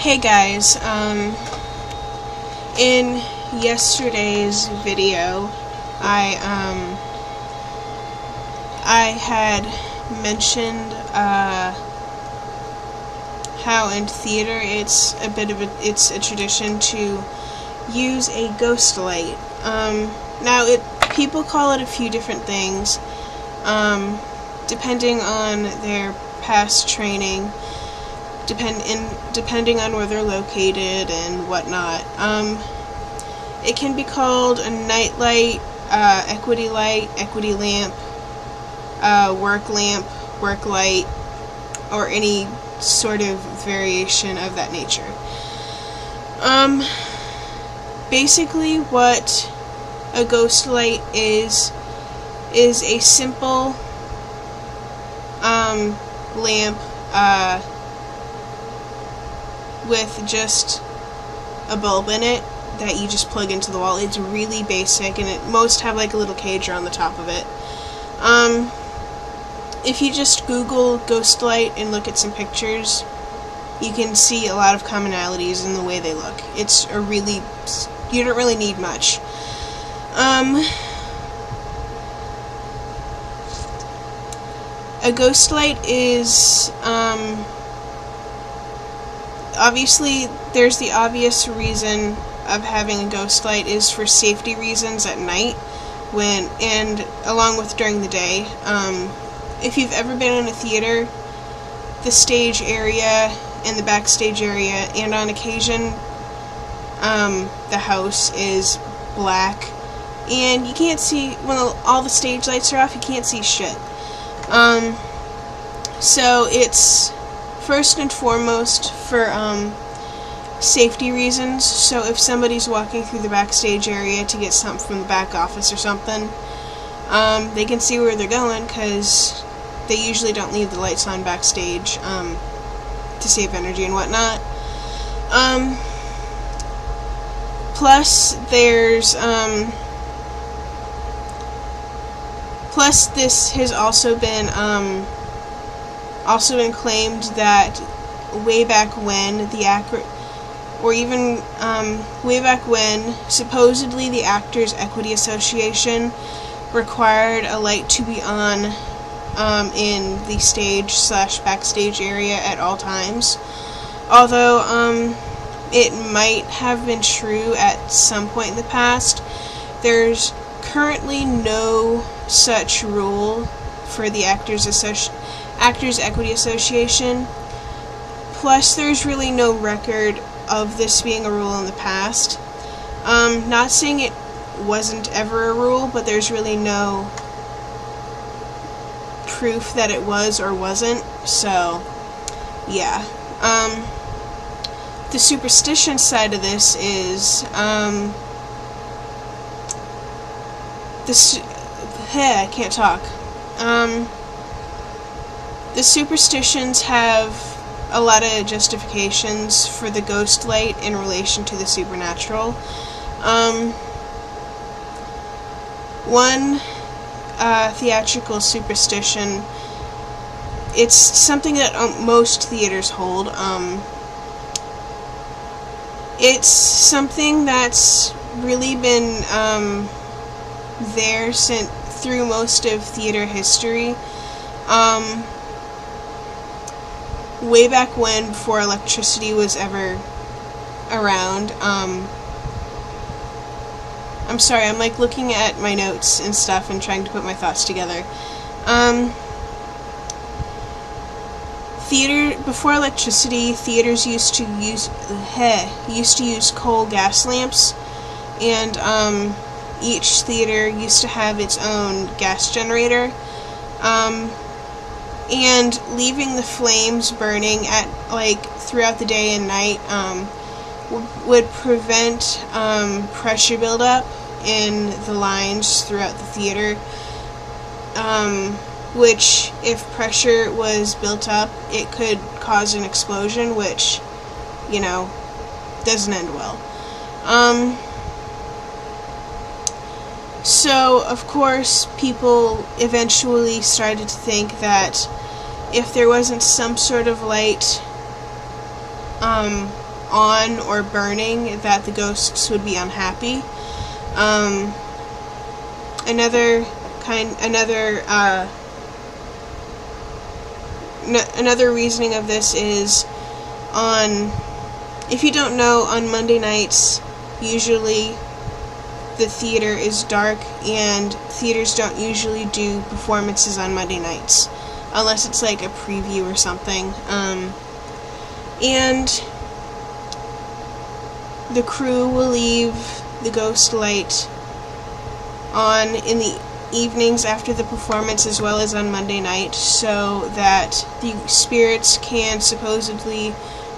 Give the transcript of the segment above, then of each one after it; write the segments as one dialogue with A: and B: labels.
A: Hey guys, in yesterday's video, I had mentioned, how in theater it's a tradition to use a ghost light. Now people call it a few different things, depending on their past training, depending on where they're located and whatnot. It can be called a night light, equity lamp, work light, or any sort of variation of that nature. Basically what a ghost light is a simple lamp with just a bulb in it that you just plug into the wall. It's really basic, and most have like a little cage around the top of it. If you just Google ghost light and look at some pictures, you can see a lot of commonalities in the way they look. You don't really need much. A ghost light is, obviously, there's the obvious reason of having a ghost light is for safety reasons at night, and along with during the day. If you've ever been in a theater, the stage area and the backstage area, and on occasion, the house is black, and you can't see, when all the stage lights are off, you can't see shit. So it's first and foremost for safety reasons. So if somebody's walking through the backstage area to get something from the back office or something, they can see where they're going, because they usually don't leave the lights on backstage to save energy and whatnot. Plus this has also been claimed that way back when supposedly the Actors Equity Association required a light to be on in the stage/backstage area at all times. Although it might have been true at some point in the past, there's currently no such rule for the Actors Equity Association. Plus, there's really no record of this being a rule in the past. Not saying it wasn't ever a rule, but there's really no proof that it was or wasn't. So, yeah. The superstition side of this is, I can't talk. The superstitions have a lot of justifications for the ghost light in relation to the supernatural. One theatrical superstition, it's something that most theaters hold. It's something that's really been there through most of theater history. Way back when, before electricity was ever around. I'm sorry, I'm like looking at my notes and stuff and trying to put my thoughts together. Before electricity, theaters used to use coal gas lamps, and each theater used to have its own gas generator, and leaving the flames burning throughout the day and night would prevent pressure buildup in the lines throughout the theater, which, if pressure was built up, it could cause an explosion, which, doesn't end well. So, of course, people eventually started to think that if there wasn't some sort of light on or burning, that the ghosts would be unhappy. Another reasoning of this is, if you don't know, on Monday nights, usually the theater is dark, and theaters don't usually do performances on Monday nights, unless it's like a preview or something. And the crew will leave the ghost light on in the evenings after the performance, as well as on Monday night, so that the spirits can supposedly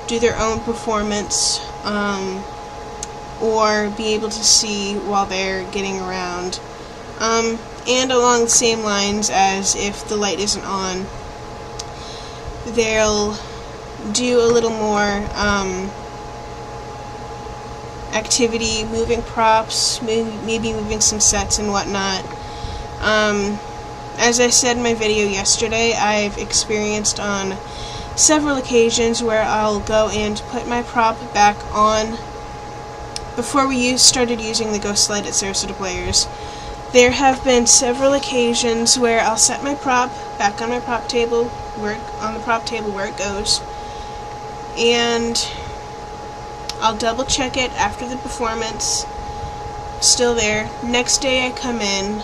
A: do their own performance, or be able to see while they're getting around. And along the same lines as if the light isn't on, they'll do a little more activity, moving props, maybe moving some sets and whatnot. As I said in my video yesterday, I've experienced on several occasions where I'll go and put my prop back on. Before we started using the ghost light at Sarasota Players, there have been several occasions where I'll set my prop back on my prop table, where it goes, and I'll double check it after the performance, still there. Next day I come in,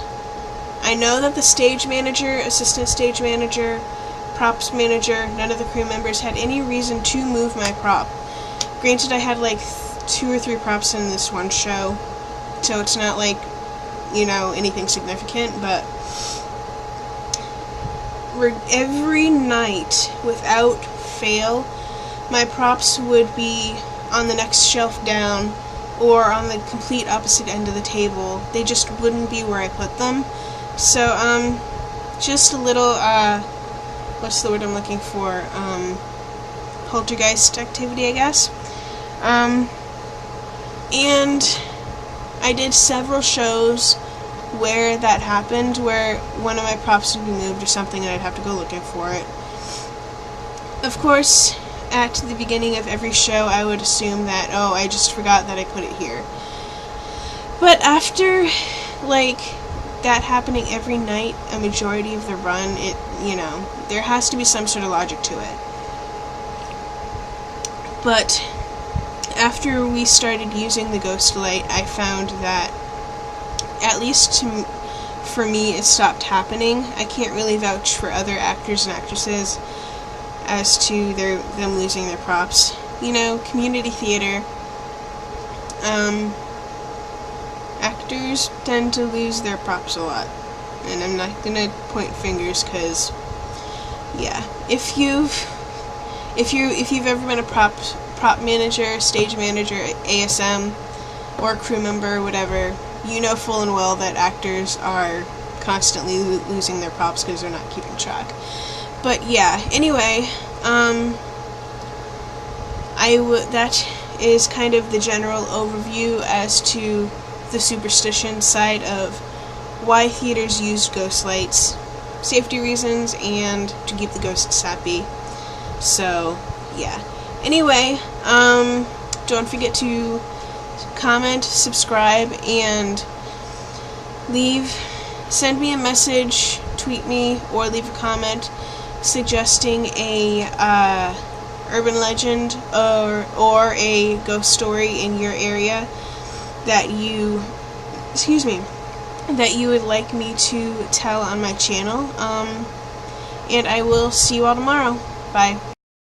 A: I know that the stage manager, assistant stage manager, props manager, none of the crew members had any reason to move my prop. Granted, I had like 2 or 3 props in this one show, so it's not like, anything significant, but every night, without fail, my props would be on the next shelf down, or on the complete opposite end of the table. They just wouldn't be where I put them. So, just a little, what's the word I'm looking for? Poltergeist activity, I guess. And I did several shows where that happened, where one of my props would be moved or something, and I'd have to go looking for it. Of course, at the beginning of every show, I would assume that, oh, I just forgot that I put it here. But after, that happening every night, a majority of the run, there has to be some sort of logic to it. But after we started using the ghost light, I found that, at least for me, it stopped happening. I can't really vouch for other actors and actresses as to them losing their props. Community theater, actors tend to lose their props a lot. And I'm not gonna point fingers, because, yeah, if you've ever been a prop manager, stage manager, ASM, or crew member, whatever, you know full and well that actors are constantly losing their props because they're not keeping track. But yeah, anyway, that is kind of the general overview as to the superstition side of why theaters use ghost lights, safety reasons, and to keep the ghosts happy. So, yeah. Anyway, don't forget to comment, subscribe, and send me a message, tweet me, or leave a comment suggesting a urban legend or a ghost story in your area that you would like me to tell on my channel. And I will see you all tomorrow. Bye.